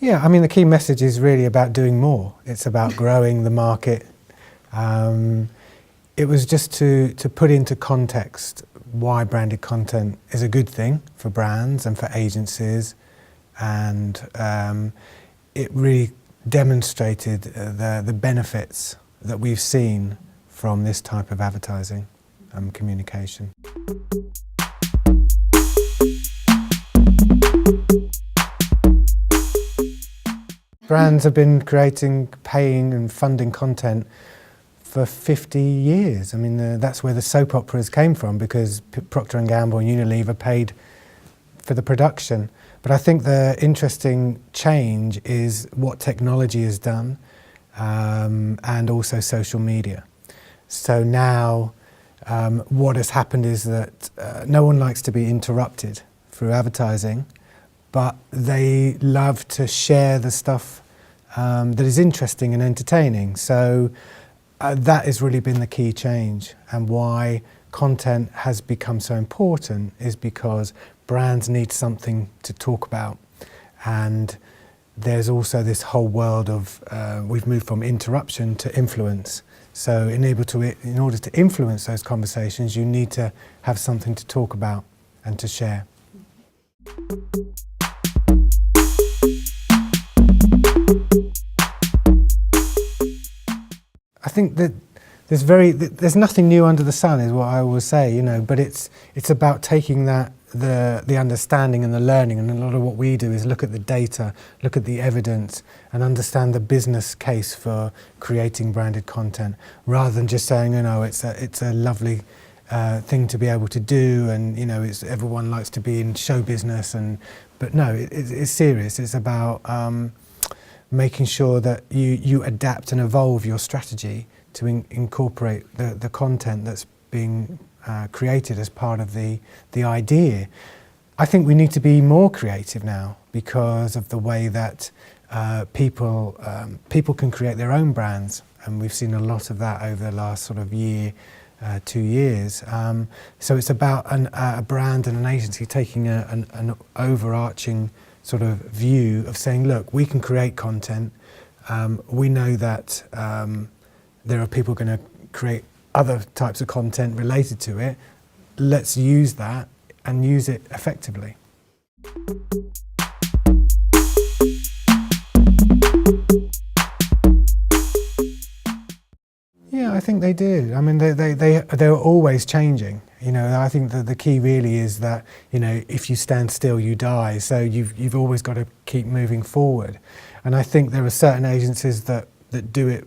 Yeah, I mean the key message is really about doing more. It's about growing the market. It was just to put into context why branded content is a good thing for brands and for agencies, and it really demonstrated the benefits that we've seen from this type of advertising and communication. Brands have been creating, paying and funding content for 50 years. I mean, that's where the soap operas came from, because Procter & Gamble and Unilever paid for the production. But I think the interesting change is what technology has done, and also social media. So now what has happened is that no one likes to be interrupted through advertising, but they love to share the stuff that is interesting and entertaining. So that has really been the key change, and why content has become so important is because brands need something to talk about. And there's also this whole world of, we've moved from interruption to influence. So in order to influence those conversations, you need to have something to talk about and to share. I think that there's nothing new under the sun, is what I always say, you know. But it's about taking that the understanding and the learning, and a lot of what we do is look at the data, look at the evidence, and understand the business case for creating branded content, rather than just saying, you know, it's a lovely thing to be able to do, and you know, everyone likes to be in show business, but no, it's serious. It's about making sure that you adapt and evolve your strategy to incorporate the content that's being created as part of the idea. I think we need to be more creative now, because of the way that people can create their own brands, and we've seen a lot of that over the last sort of year, 2 years. So it's about a brand and an agency taking an overarching sort of view of saying, look, we can create content. We know that there are people going to create other types of content related to it. Let's use that and use it effectively. Yeah, I think they do. I mean, they're always changing. You know, I think that the key really is that, you know, if you stand still, you die. So you've always got to keep moving forward. And I think there are certain agencies that do it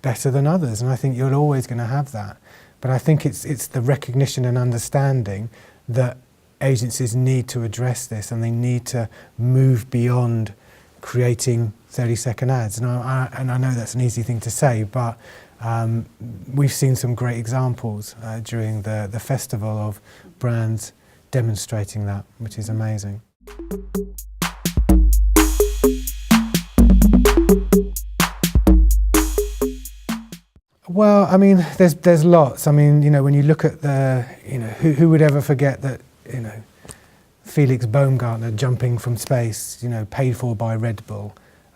better than others, and I think you're always going to have that. But I think it's the recognition and understanding that agencies need to address this, and they need to move beyond creating 30-second ads. And I know that's an easy thing to say, but we've seen some great examples during the festival of brands demonstrating that, which is amazing. Well, I mean, there's lots. I mean, you know, when you look at who would ever forget that, you know, Felix Baumgartner jumping from space, you know, paid for by Red Bull.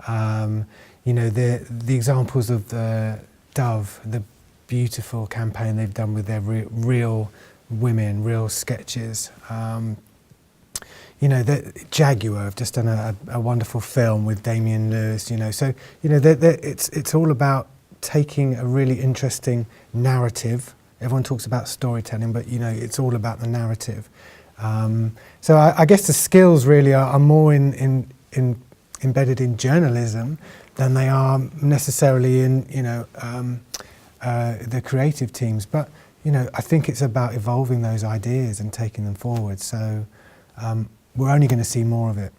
You know, the examples of the Dove, the beautiful campaign they've done with their real women, real sketches. You know, the Jaguar have just done a wonderful film with Damian Lewis. You know, so you know, it's all about taking a really interesting narrative. Everyone talks about storytelling, but you know, it's all about the narrative. So I guess the skills really are more embedded in journalism than they are necessarily in, you know, the creative teams. But you know, I think it's about evolving those ideas and taking them forward. So we're only going to see more of it.